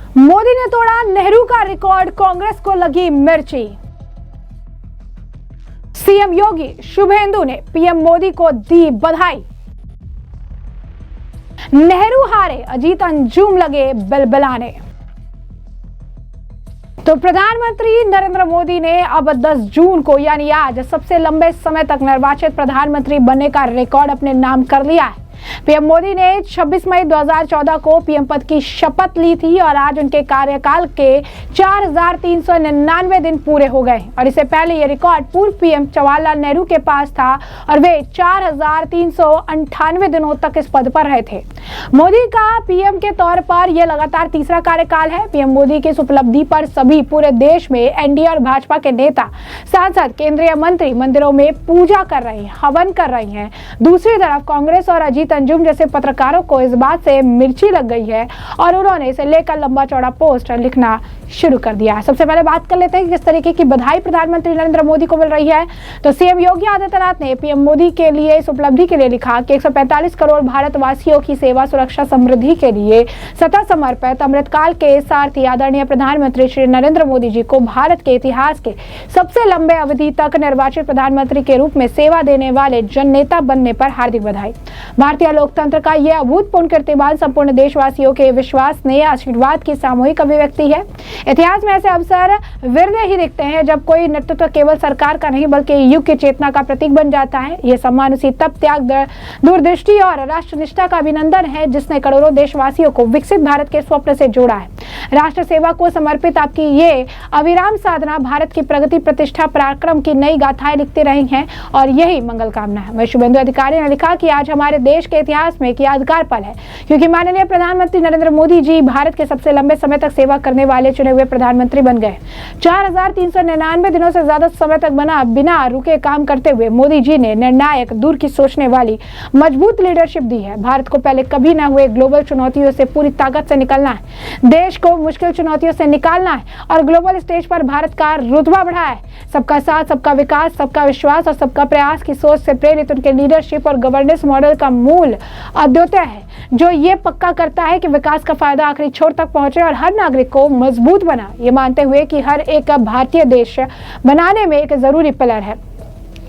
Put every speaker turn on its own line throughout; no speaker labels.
मोदी ने तोड़ा नेहरू का रिकॉर्ड, कांग्रेस को लगी मिर्ची। सीएम योगी शुभेंदु ने पीएम मोदी को दी बधाई। नेहरू हारे, अजीत अंजुम लगे बिलबिलाने। तो प्रधानमंत्री नरेंद्र मोदी ने अब 10 जून को यानी आज सबसे लंबे समय तक निर्वाचित प्रधानमंत्री बनने का रिकॉर्ड अपने नाम कर लिया है। पीएम मोदी ने 26 मई 2014 को पीएम पद की शपथ ली थी और आज उनके कार्यकाल के 4399 दिन पूरे हो गए और इससे पहले ये रिकॉर्ड पूर्व पीएम जवाहरलाल नेहरू के पास था और वे 4398 दिनों तक इस पद पर रहे थे। मोदी का पीएम के तौर पर यह लगातार तीसरा कार्यकाल है। पीएम मोदी की इस उपलब्धि पर सभी पूरे देश में एनडीए और भाजपा के नेता, सांसद, केंद्रीय मंत्री मंदिरों में पूजा कर रहे हैं, हवन कर रहे हैं। दूसरी तरफ कांग्रेस और अजीत अंजुम जैसे पत्रकारों को इस बात से मिर्ची लग गई है और उन्होंने इसे लेकर लंबा चौड़ा पोस्ट लिखना शुरू कर दिया है। सबसे पहले बात कर लेते हैं कि किस तरीके की बधाई प्रधानमंत्री नरेंद्र मोदी को मिल रही है। तो सीएम योगी आदित्यनाथ ने पीएम मोदी के लिए इस उपलब्धि के लिए लिखा कि 145 करोड़ भारतवासियों की सेवा, सुरक्षा, समृद्धि के लिए सदा समर्पित अमृतकाल के सारथी आदरणीय प्रधानमंत्री श्री नरेंद्र मोदी जी को भारत के इतिहास के सबसे लंबे अवधि तक निर्वाचित प्रधानमंत्री के रूप में सेवा देने वाले जननेता बनने पर हार्दिक बधाई। भारतीय लोकतंत्र का यह अभूतपूर्व कीर्तिमान संपूर्ण देशवासियों के विश्वास ने आशीर्वाद की सामूहिक अभिव्यक्ति है। इतिहास में ऐसे अवसर विरले ही दिखते हैं जब कोई नेतृत्व केवल सरकार का नहीं बल्कि युग की चेतना का प्रतीक बन जाता है। यह सम्मान उसी तप, त्याग, दूरदृष्टि और राष्ट्रनिष्ठा का अभिनंदन है जिसने करोड़ों देशवासियों को विकसित भारत के स्वप्न से जोड़ा है। राष्ट्र सेवा को समर्पित आपकी ये अविराम साधना भारत की प्रगति, प्रतिष्ठा, पराक्रम की नई गाथाएं लिखती रही हैं और यही मंगल कामना है। वहीं शुभेंदु अधिकारी ने लिखा कि आज हमारे देश के इतिहास में एक यादगार पल है क्योंकि माननीय प्रधानमंत्री नरेंद्र मोदी जी भारत के सबसे लंबे समय तक सेवा करने वाले चुने हुए प्रधानमंत्री बन गए। 4399 दिनों से ज्यादा समय तक बिना रुके काम करते हुए मोदी जी ने निर्णायक, दूर की सोचने वाली, मजबूत लीडरशिप दी है। भारत को पहले कभी न हुए ग्लोबल चुनौतियों से पूरी ताकत से निकलना है, देश को मुश्किल चुनौतियों से निकालना है और ग्लोबल स्टेज पर भारत का रुतबा बढ़ा है। सबका साथ, सबका विकास, सबका विश्वास और सबका प्रयास की सोच से प्रेरित उनके लीडरशिप और गवर्नेंस मॉडल का मूल अद्वितीय है जो ये पक्का करता है कि विकास का फायदा आखिरी छोर तक पहुंचे और हर नागरिक को मजबूत बना, ये मानते हुए कि हर एक भारतीय देश बनाने में एक जरूरी पिलर है।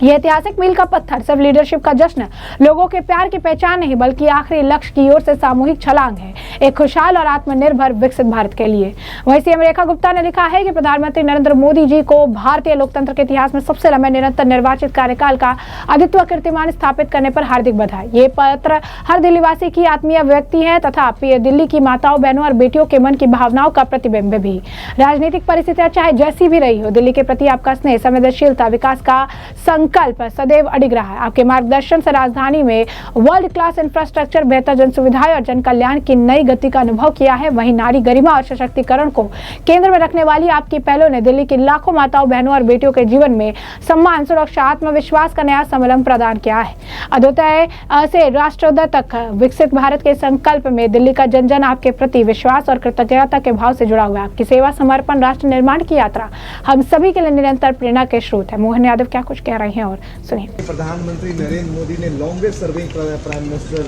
यह ऐतिहासिक मील का पत्थर सिर्फ लीडरशिप का जश्न, लोगों के प्यार की पहचान नहीं बल्कि आखिरी लक्ष्य की ओर से सामूहिक छलांग है, एक खुशहाल और आत्मनिर्भर विकसित भारत के लिए। वहीं सीएम रेखा गुप्ता ने लिखा है कि प्रधानमंत्री नरेंद्र मोदी जी को भारतीय लोकतंत्र के इतिहास में सबसे लंबे निरंतर निर्वाचित कार्यकाल का अद्वितीय कीर्तिमान स्थापित करने पर हार्दिक बधाई। ये पत्र हर दिल्लीवासी की आत्मीय व्यक्ति है तथा दिल्ली की माताओं, बहनों और बेटियों के मन की भावनाओं का प्रतिबिंब भी। राजनीतिक परिस्थितियां चाहे जैसी भी रही हो, दिल्ली के प्रति आपका स्नेह, संवेदनशीलता, विकास का संकल्प सदैव अडिग रहा है। आपके मार्गदर्शन से राजधानी में वर्ल्ड क्लास इंफ्रास्ट्रक्चर, बेहतर जन सुविधाएं और जन कल्याण की नई गति का अनुभव किया है। वहीं नारी गरिमा और सशक्तिकरण को केंद्र में रखने वाली आपकी पहलों ने दिल्ली की लाखों माताओं, बहनों और बेटियों के जीवन में सम्मान, सुरक्षा, आत्मविश्वास का नया सम्मेलन प्रदान किया है। अद्वितीय से राष्ट्रोदय तक विकसित भारत के संकल्प में दिल्ली का जन जन आपके प्रति विश्वास और कृतज्ञता के भाव से जुड़ा हुआ है। आपकी सेवा, समर्पण, राष्ट्र निर्माण की यात्रा हम सभी के लिए निरंतर प्रेरणा के स्रोत है। मोहन यादव क्या कुछ कह रहे हैं और सुनिए।
प्रधानमंत्री नरेंद्र मोदी ने लॉन्गेस्ट सर्विंग प्राइम मिनिस्टर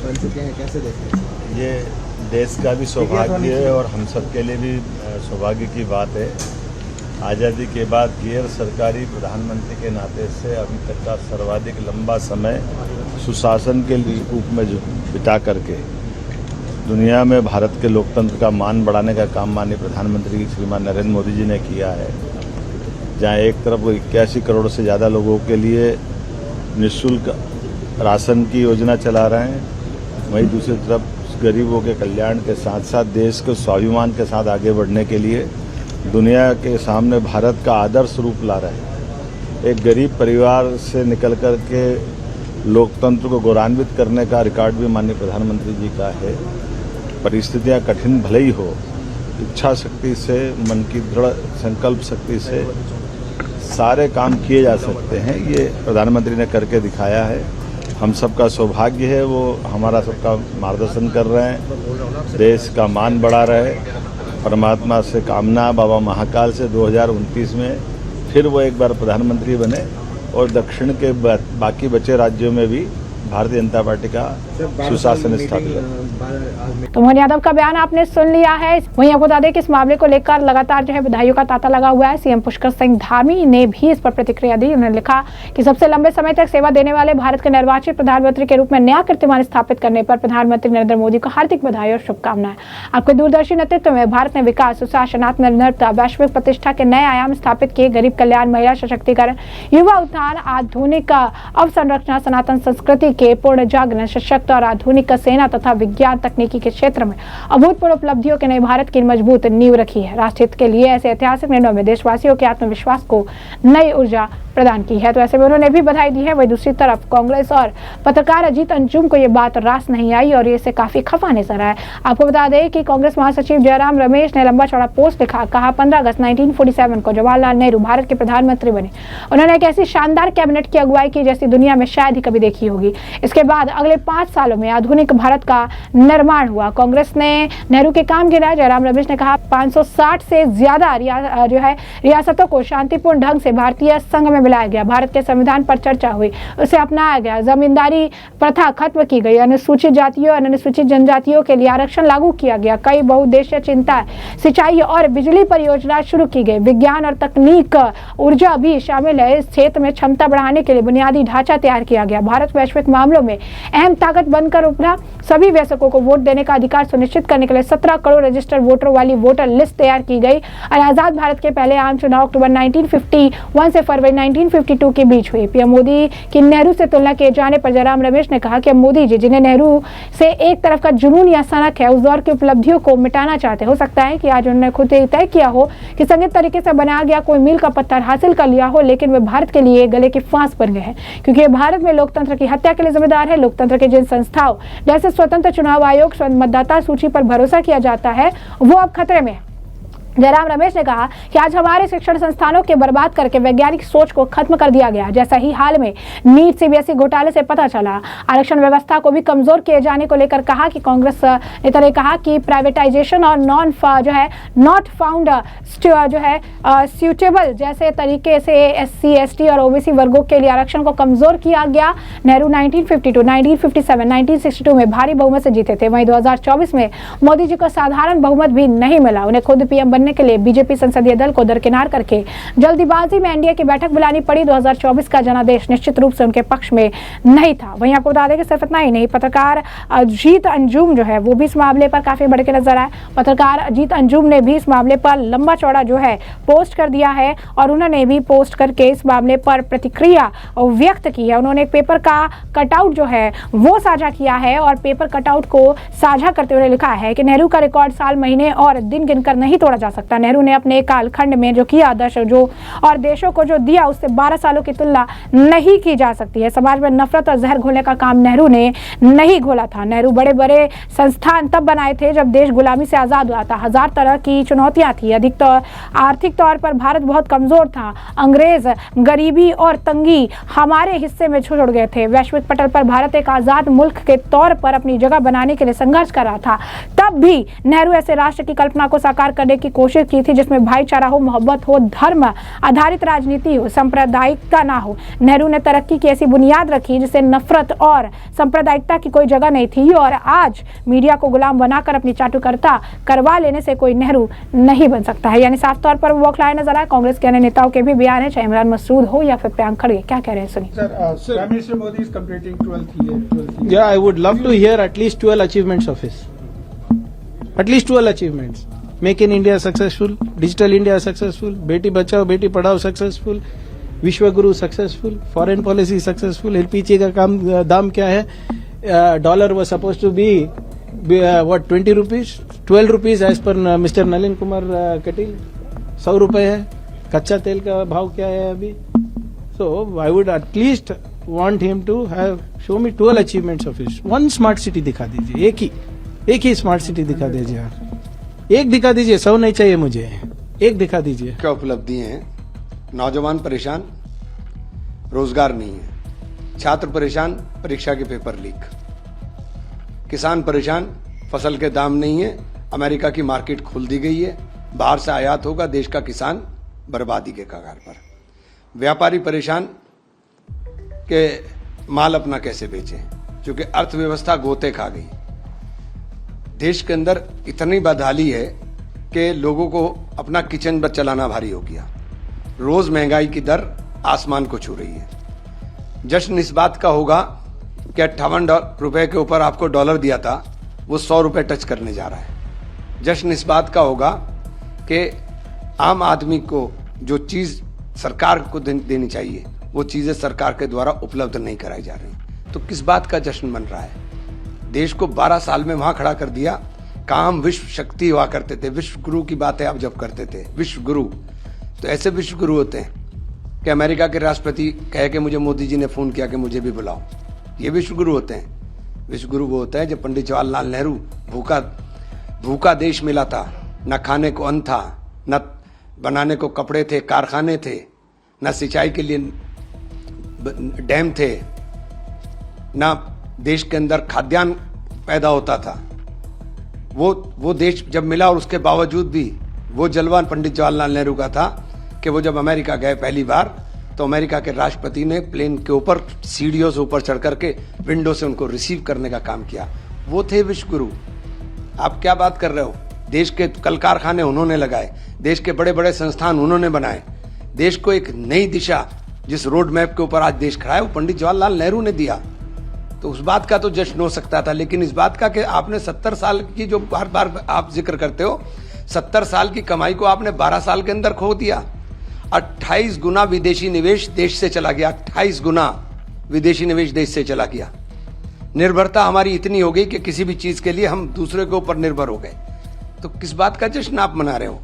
बन चुके हैं, कैसे देखते हैं?
ये देश का भी सौभाग्य है और हम सब के लिए भी सौभाग्य की बात है। आज़ादी के बाद गैर सरकारी प्रधानमंत्री के नाते से अभी तक का सर्वाधिक लंबा समय सुशासन के रूप में बिता करके दुनिया में भारत के लोकतंत्र का मान बढ़ाने का काम माननीय प्रधानमंत्री श्रीमान नरेंद्र मोदी जी ने किया है। जहाँ एक तरफ 81 करोड़ से ज़्यादा लोगों के लिए निःशुल्क राशन की योजना चला रहे हैं, वहीं दूसरी तरफ गरीबों के कल्याण के साथ साथ देश के स्वाभिमान के साथ आगे बढ़ने के लिए दुनिया के सामने भारत का आदर्श रूप ला रहे हैं। एक गरीब परिवार से निकल कर के लोकतंत्र को गौरवान्वित करने का रिकॉर्ड भी माननीय प्रधानमंत्री जी का है। परिस्थितियाँ कठिन भले ही हो, इच्छा शक्ति से, मन की दृढ़ संकल्प शक्ति से सारे काम किए जा सकते हैं। ये प्रधानमंत्री ने करके दिखाया है। हम सबका सौभाग्य है, वो हमारा सबका मार्गदर्शन कर रहे हैं, देश का मान बढ़ा रहे। परमात्मा से कामना, बाबा महाकाल से 2029 में फिर वो एक बार प्रधानमंत्री बने और दक्षिण के बाकी बचे राज्यों में भी भारतीय जनता पार्टी का सुशासन स्थापित है।
तो मोहन यादव का बयान आपने सुन लिया है। वहीं आपको बता दें कि इस मामले को लेकर लगातार जो है बधाइयों का तांता लगा हुआ है। सीएम पुष्कर सिंह धामी ने भी इस पर प्रतिक्रिया दी। उन्होंने लिखा कि सबसे लंबे समय तक सेवा देने वाले भारत के निर्वाचित प्रधानमंत्री के रूप में नया कीर्तिमान स्थापित करने पर प्रधानमंत्री नरेंद्र मोदी को हार्दिक बधाई और शुभकामनाएं। आपके दूरदर्शी नेतृत्व में भारत ने विकास, सुशासन, आत्मनिर्भरता, वैश्विक प्रतिष्ठा के नए आयाम स्थापित किए। गरीब कल्याण, महिला सशक्तिकरण, युवा उत्थान, आधुनिक अवसंरचना, सनातन संस्कृति के पूर्ण जागरण, सशक्त और आधुनिक सेना तथा विज्ञान तकनीकी के क्षेत्र में अभूतपूर्व उपलब्धियों के नए भारत की मजबूत नींव रखी है। राष्ट्र हित के लिए ऐसे ऐतिहासिक निर्णयों में देशवासियों के आत्मविश्वास को नई ऊर्जा प्रदान की है। तो ऐसे में उन्होंने भी बधाई दी है। वही दूसरी तरफ कांग्रेस और पत्रकार अजीत अंजुम को ये बात रास नहीं आई और ये से काफी खफा नजर आया। आपको बता दें कि कांग्रेस महासचिव जयराम रमेश ने लंबा चौड़ा पोस्ट लिखा। कहा 15 अगस्त 1947 को जवाहरलाल नेहरू भारत के प्रधानमंत्री बने। उन्होंने एक ऐसी शानदार कैबिनेट की अगुवाई की जैसी दुनिया में शायद ही कभी देखी होगी। इसके बाद अगले 5 सालों में आधुनिक भारत का निर्माण हुआ। कांग्रेस ने नेहरू के काम गिनाए। जयराम रमेश ने कहा 560 से ज्यादा रियासतों को शांतिपूर्ण ढंग से भारतीय संघ में मिलाया गया। भारत के संविधान पर चर्चा हुई, उसे अपनाया गया। जमींदारी प्रथा खत्म की गई। अनुसूचित जातियों और अनुसूचित जनजातियों के लिए आरक्षण लागू किया गया। कई बहुउद्देशीय चिंता, सिंचाई और बिजली परियोजना शुरू की गई। विज्ञान और तकनीक, ऊर्जा भी शामिल है। इस क्षेत्र में क्षमता बढ़ाने के लिए बुनियादी ढांचा तैयार किया गया। भारत वैश्विक मामलों में अहम ताकत बनकर उभरा। सभी वयस्कों को वोट देने का अधिकार सुनिश्चित करने के लिए 17 करोड़ रजिस्टर्ड वोटर वाली वोटर लिस्ट तैयार की गई। और आजाद भारत के पहले आम चुनाव अक्टूबर 1951 से फरवरी 1952 के बीच हुई। पीएम मोदी की नेहरू से तुलना किए जाने पर जयराम रमेश ने कहा कि मोदी जी, जिन्हें नेहरू से एक तरफ का जुनून या सनक है, उस दौर की उपलब्धियों को मिटाना चाहते। हो सकता है कि आज उन्होंने खुद तय किया हो कि संगीत तरीके से बनाया गया कोई मील का पत्थर हासिल कर लिया हो, लेकिन वे भारत के लिए गले की फांस बन गए हैं, क्योंकि भारत में लोकतंत्र की हत्या के लिए जिम्मेदार है। लोकतंत्र के जिन संस्थाओं जैसे स्वतंत्र चुनाव आयोग, मतदाता सूची पर भरोसा किया जाता है, वो अब खतरे में है। जयराम रमेश ने कहा कि आज हमारे शिक्षण संस्थानों के बर्बाद करके वैज्ञानिक सोच को खत्म कर दिया गया, जैसा ही हाल में नीट सीबीएसई घोटाले से पता चला। आरक्षण व्यवस्था को भी कमजोर किए जाने को लेकर कहा कि कांग्रेस नेता ने कहा कि प्राइवेटाइजेशन और नॉट फाउंड सूटेबल जैसे तरीके से एससी, एसटी और ओबीसी वर्गों के लिए आरक्षण को कमजोर किया गया। नेहरू 1952, 1957, 1962 में भारी बहुमत से जीते थे। वहीं 2024 में मोदी जी को साधारण बहुमत भी नहीं मिला। उन्हें खुद पीएम बनने के लिए बीजेपी संसदीय दल को दरकिनार करके जल्दीबाजी में एनडीए की बैठक बुलानी पड़ी। 2024 का जनादेश निश्चित रूप से उनके पक्ष में नहीं था। वहीं आपको बता दें कि सिर्फ इतना ही नहीं, पत्रकार अजीत अंजुम जो है वो भी इस मामले पर काफी बढ़ के नजर आए। पत्रकार अजीत अंजुम ने भी इस मामले पर लंबा चौड़ा जो है पोस्ट कर दिया है और उन्होंने भी पोस्ट करके इस मामले पर प्रतिक्रिया व्यक्त की है। उन्होंने एक पेपर का कटआउट जो है वो साझा किया है और पेपर कटआउट को साझा करते हुए लिखा है कि नेहरू का रिकॉर्ड साल, महीने और दिन गिनकर नहीं तोड़ा जा सकता। नेहरू ने अपने कालखंड में जो किया और देशों को जो दिया, उससे 12 सालों की तुलना नहीं की जा सकती है। समाज में नफरत और जहर घोलने का काम नेहरू ने नहीं घोला था। नेहरू बड़े बड़े संस्थान तब बनाए थे जब देश गुलामी से आजाद हुआ था। हजार तरह की चुनौतियां थी। आर्थिक तौर पर भारत बहुत कमजोर था। अंग्रेज गरीबी और तंगी हमारे हिस्से में छुड़ गए थे। वैश्विक पटल पर भारत एक आजाद मुल्क के तौर पर अपनी जगह बनाने के लिए संघर्ष कर रहा था। तब भी नेहरू ऐसे राष्ट्र की कल्पना को साकार करने की कोशिश की थी जिसमें भाईचारा हो, मोहब्बत हो, धर्म आधारित राजनीति हो, सांप्रदायिकता ना हो। नेहरू ने तरक्की की ऐसी बुनियाद रखी जिससे नफरत और सांप्रदायिकता की कोई जगह नहीं थी। और आज मीडिया को गुलाम बनाकर अपनी चाटुकर्ता करवा लेने से कोई नेहरू नहीं बन सकता है। यानी साफ तौर पर वो बौखलाए नजर आए। कांग्रेस के अन्य नेताओं के भी बयान है, चाहे इमरान मसूद हो या फिर प्रियंक खड़गे। क्या कह रहे हैं सुनिए।
Prime Minister Modi is completing 12th year.
Yeah, I would love to hear at least 12 achievements of his. At least 12 achievements. Make in India successful, Digital India successful, Beti Bachao, Beti Padhao successful, Vishwa Guru successful, foreign policy successful. LPG का काम दाम क्या है? Dollar was supposed to be what 20 rupees, 12 rupees as per Mr. Nalin Kumar Katil. 100 रुपए है. कच्चा तेल का भाव क्या है अभी? So I would at least want him to have show me 12 achievements of his. One smart city दिखा दीजिए. एक ही स्मार्ट सिटी दिखा दीजिए यार. एक दिखा दीजिए, 100 नहीं चाहिए मुझे. एक दिखा दीजिए.
क्या उपलब्धि हैं? नौजवान परेशान, रोजगार नहीं है. छात्र परेशान, परीक्षा के पेपर लीक. किसान परेशान, फसल के दाम नहीं है. अमेरिका की मार्केट खोल दी गई है. बाहर से आयात होगा, देश का किसान बर्बादी के कगार पर. व्यापारी परेशान के माल अपना कैसे बेचें. क्योंकि अर्थव्यवस्था गोते खा गई। देश के अंदर इतनी बदहाली है कि लोगों को अपना किचन बच चलाना भारी हो गया। रोज महंगाई की दर आसमान को छू रही है। जश्न इस बात का होगा कि 58 रुपए के ऊपर आपको डॉलर दिया था, वो 100 रुपए टच करने जा रहा है। जश्न इस बात का होगा कि आम आदमी को जो चीज सरकार को देनी चाहिए वो चीजें सरकार के द्वारा उपलब्ध नहीं कराई जा रही। तो किस बात का जश्न मन रहा है? देश को 12 साल में वहां खड़ा कर दिया। काम विश्व शक्ति हुआ करते थे, विश्व गुरु की बातें आप जब करते थे, विश्व गुरु, तो ऐसे विश्व गुरु होते हैं कि अमेरिका के राष्ट्रपति कहे कि मुझे मोदी जी ने फोन किया कि मुझे भी बुलाओ। ये विश्व गुरु होते हैं। विश्व गुरु वो होता है जब पंडित जवाहरलाल नेहरू भूखा देश मिला था, न खाने को अन्न था, न बनाने को कपड़े थे, कारखाने थे, न सिंचाई के लिए डैम थे, न देश के अंदर खाद्यान्न पैदा होता था। वो देश जब मिला और उसके बावजूद भी वो जलवा पंडित जवाहरलाल नेहरू का था कि वो जब अमेरिका गए पहली बार तो अमेरिका के राष्ट्रपति ने प्लेन के ऊपर सीढ़ियों से ऊपर चढ़ करके विंडो से उनको रिसीव करने का काम किया। वो थे विश्व गुरु। आप क्या बात कर रहे हो? देश के कल कारखाने उन्होंने लगाए, देश के बड़े बड़े संस्थान उन्होंने बनाए, देश को एक नई दिशा जिस रोड मैप के ऊपर आज देश खड़ा है वो पंडित जवाहरलाल नेहरू ने दिया। तो उस बात का तो जश्न हो सकता था, लेकिन इस बात का कि आपने 70 साल की जो बार बार आप जिक्र करते हो, 70 साल की कमाई को आपने 12 साल के अंदर खो दिया। 28 गुना विदेशी निवेश देश से चला गया, 28 गुना विदेशी निवेश देश से चला गया। निर्भरता हमारी इतनी हो गई कि किसी भी चीज के लिए हम दूसरे के ऊपर निर्भर हो गए। तो किस बात का जश्न आप मना रहे हो?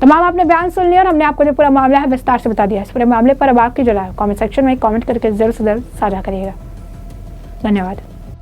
तमाम आपने बयान सुन लिया और हमने आपको जो पूरा मामला है विस्तार से बता दिया। इस पूरे मामले पर अब आपकी जो राय कमेंट सेक्शन में कमेंट करके जरूर से जरूर साझा करिएगा। धन्यवाद।